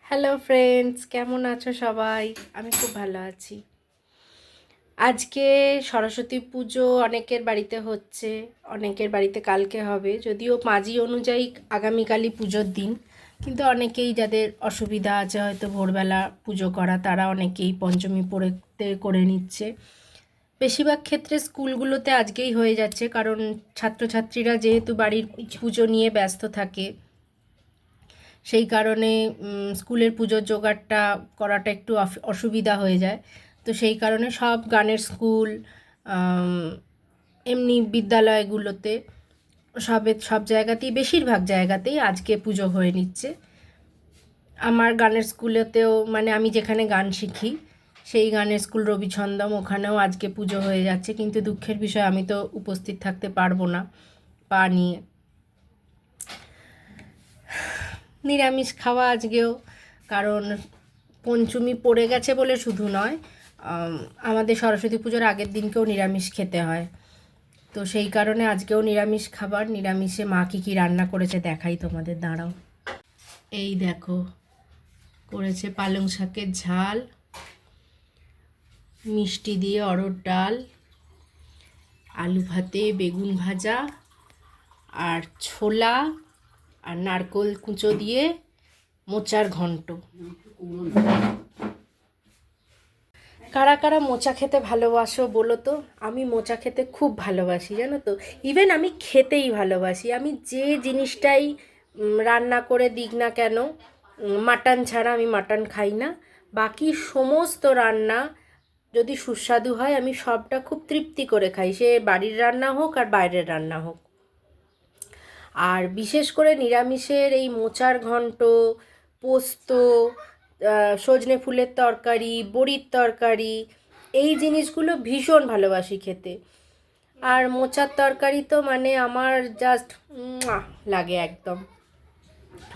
Hello friends, কেমন আছো সবাই? আমি খুব ভালো আছি। আজকে সরস্বতী পুজো অনেকের বাড়িতে হচ্ছে, অনেকের বাড়িতে কালকে হবে। যদিও পাঁজি অনুযায়ী আগামীকালই পুজোর দিন, কিন্তু অনেকেই যাদের অসুবিধা আছে হয়তো ভোরবেলা পুজো করা, তারা অনেকেই পঞ্চমী পড়তে করে নিচ্ছে। বেশিরভাগ ক্ষেত্রে স্কুলগুলোতে আজকেই হয়ে যাচ্ছে, কারণ ছাত্রছাত্রীরা যেহেতু বাড়ির পুজো নিয়ে ব্যস্ত থাকে, সেই কারণে স্কুলের পুজোর জোগাড়টা করাটা একটু অসুবিধা হয়ে যায়। তো সেই কারণে সব গানের স্কুল, এমনি বিদ্যালয়গুলোতে সব জায়গাতেই, বেশিরভাগ জায়গাতেই আজকে পুজো হয়ে নিচ্ছে। আমার গানের স্কুলেতেও, মানে আমি যেখানে গান শিখি সেই গানের স্কুল রবিছন্দম, ওখানেও আজকে পুজো হয়ে যাচ্ছে। কিন্তু দুঃখের বিষয়, আমি তো উপস্থিত থাকতে পারবো না পা নিয়ে। নিরামিষ খাওয়া আজকেও, কারণ পঞ্চমী পড়ে গেছে বলে শুধু নয়, আমাদের সরস্বতী পুজোর আগের দিনকেও নিরামিষ খেতে হয়। তো সেই কারণে আজকেও নিরামিষ খাবার। নিরামিষে মা কী কী রান্না করেছে দেখাই তোমাদের, দাঁড়াও। এই দেখো, করেছে পালং শাকের ঝাল, মিষ্টি দিয়ে অরহর ডাল, আলু ভাতে বেগুন ভাজা, আর ছোলা, আর নারকোল কুঁচো দিয়ে মোচার ঘন্ট। কারা কারা মোচা খেতে ভালোবাসো বলো তো? আমি মোচা খেতে খুব ভালোবাসি, জানো তো। ইভেন আমি খেতেই ভালোবাসি। আমি যে জিনিসটাই রান্না করে দিক না কেন, মাটন ছাড়া আমি মাটন খাই না। বাকি সমস্ত রান্না যদি সুস্বাদু হয়, আমি সবটা খুব তৃপ্তি করে খাই, সে বাড়ির রান্না হোক আর বাইরের রান্না হোক। আর বিশেষ করে নিরামিষের এই মোচার ঘন্ট, পোস্ত, সজনে ফুলের তরকারি, বড়ির তরকারি, এই জিনিসগুলো ভীষণ ভালোবাসি খেতে। আর মোচার তরকারি তো মানে আমার জাস্ট লাগে একদম।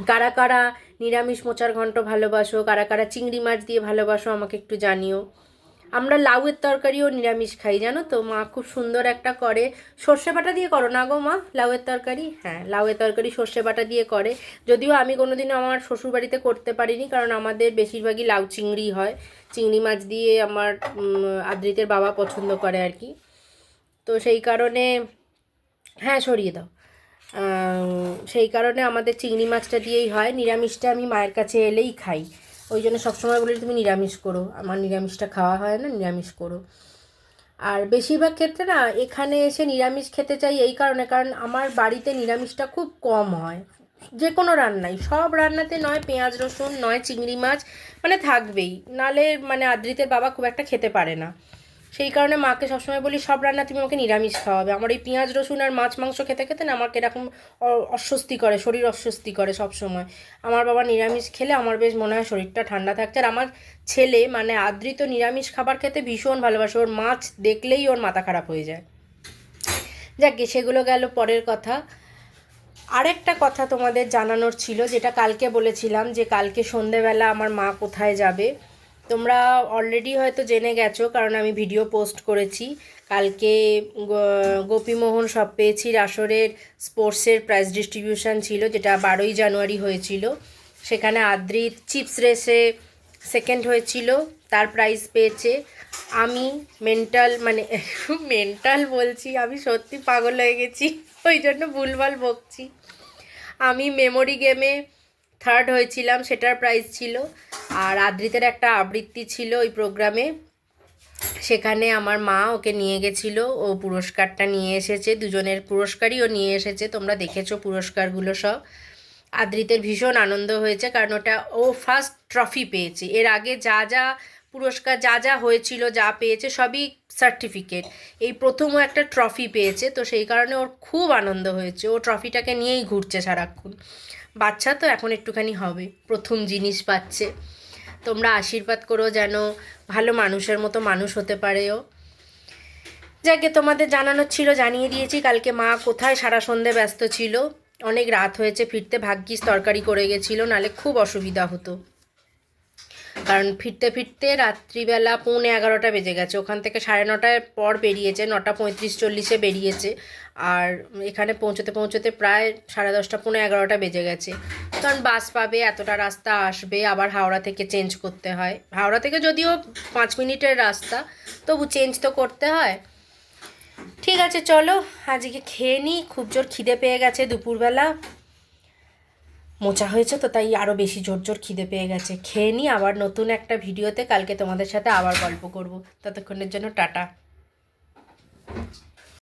কারা কারা নিরামিষ মোচার ঘন্ট ভালোবাসো, কারা কারা চিংড়ি মাছ দিয়ে ভালোবাসো, আমাকে একটু জানিও। আমরা লাউয়ের তরকারিও নিরামিষ খাই, জানো তো। মা খুব সুন্দর একটা করে, সর্ষে বাটা দিয়ে করো না গো মা লাউয়ের তরকারি? হ্যাঁ, লাউয়ের তরকারি সর্ষে বাটা দিয়ে করে। যদিও আমি কোনোদিনও আমার শ্বশুরবাড়িতে করতে পারিনি, কারণ আমাদের বেশিরভাগই লাউ চিংড়ি হয়। চিংড়ি মাছ দিয়ে আমার আদ্রিতের বাবা পছন্দ করে আর কি। তো সেই কারণে, হ্যাঁ সরিয়ে দাও, সেই কারণে আমাদের চিংড়ি মাছটা দিয়েই হয়। নিরামিষটা আমি মায়ের কাছে এলেই খাই, ওই জন্য সবসময় বলি তুমি নিরামিষ করো। আমার নিরামিষটা খাওয়া হয় না, নিরামিষ করো। আর বেশিরভাগ ক্ষেত্রে না এখানে এসে নিরামিষ খেতে চাই এই কারণে, কারণ আমার বাড়িতে নিরামিষটা খুব কম হয়। যে কোনো রান্নাই, সব রান্নাতে নয় পেঁয়াজ রসুন, নয় চিংড়ি মাছ, মানে থাকবেই। নালে মানে আদ্রিতের বাবা খুব একটা খেতে পারে না। সেই কারণে মাকে সবসময় বলি সব রান্না তুমি আমাকে নিরামিষ খাওয়াবে। আমার এই পেঁয়াজ রসুন আর মাছ মাংস খেতে খেতে না আমাকে এরকম অস্বস্তি করে, শরীর অস্বস্তি করে সব সময়। আমার বাবা নিরামিষ খেলে আমার বেশ মনে হয় শরীরটা ঠান্ডা থাকছে। আর আমার ছেলে মানে আদ্রিত নিরামিষ খাবার খেতে ভীষণ ভালোবাসে, ওর মাছ দেখলেই ওর মাথা খারাপ হয়ে যায়। যাকে, সেগুলো গেল পরের কথা। আরেকটা কথা তোমাদের জানানোর ছিল, যেটা কালকে বলেছিলাম, যে কালকে সন্ধেবেলা আমার মা কোথায় যাবে। তোমরা অলরেডি হয়তো জেনে গেছো, কারণ আমি ভিডিও পোস্ট করেছি। কালকে গোপীমোহন সব পেয়েছির আসরের স্পোর্টসের প্রাইজ ডিস্ট্রিবিউশন ছিল, যেটা 12ই জানুয়ারি হয়েছিল। সেখানে আদ্রিত চিপস রেসে সেকেন্ড হয়েছিল, তার প্রাইজ পেয়েছে। আমি মানে মেন্টাল বলছি, আমি সত্যি পাগল হয়ে গেছি, ওই জন্য ভুলভাল বকছি। আমি মেমোরি গেমে থার্ড হয়েছিলাম, সেটার প্রাইজ ছিল। আর আদ্রিতের একটা আবৃত্তি ছিল ওই প্রোগ্রামে, সেখানে আমার মা ওকে নিয়ে গেছিলো, ও পুরস্কারটা নিয়ে এসেছে। দুজনের পুরস্কারই ও নিয়ে এসেছে, তোমরা দেখেছো পুরস্কারগুলো সব। আদ্রিতের ভীষণ আনন্দ হয়েছে, কারণ ওটা ও ফার্স্ট ট্রফি পেয়েছে। এর আগে যা যা পুরস্কার যা যা হয়েছিল, যা পেয়েছে সবই সার্টিফিকেট, এই প্রথমও একটা ট্রফি পেয়েছে। তো সেই কারণে ওর খুব আনন্দ হয়েছে, ও ট্রফিটাকে নিয়েই ঘুরছে সারাক্ষণ। বাচ্চা তো এখন একটুখানি হবে, প্রথম জিনিস পাচ্ছে। তোমরা আশীর্বাদ করো যেন ভালো মানুষের মতো মানুষ হতে পারে ও। যাকে, তোমাদের জানানোর ছিল জানিয়ে দিয়েছি। কালকে মা কোথায় সারা সন্ধে ব্যস্ত ছিল, অনেক রাত হয়েছে ফিরতে, ভাগ্যিস তরকারি করে গেছিলো, নালে খুব অসুবিধা হতো। কারণ ফিরতে ফিরতে রাত্রিবেলা 11:45 বেজে গেছে। ওখান থেকে 9:30টার পর বেরিয়েছে, 9:35-40 বেরিয়েছে। আর এখানে পৌঁছতে পৌঁছতে প্রায় 10:30, 11:15 বেজে গেছে। কারণ বাস পাবে, এতটা রাস্তা আসবে, আবার হাওড়া থেকে চেঞ্জ করতে হয়। হাওড়া থেকে যদিও 5 মিনিটের রাস্তা, তবু চেঞ্জ তো করতে হয়। ঠিক আছে, চলো আজকে খেয়ে নিই, খুব জোর খিদে পেয়ে গেছে দুপুরবেলা। মোচা হয়েছে তো তাই আরও বেশি জোর জোর খিদে পেয়ে গেছে। খেয়ে নিই, আবার নতুন একটা ভিডিওতে কালকে তোমাদের সাথে আবার গল্প করব। ততক্ষণের জন্য টাটা।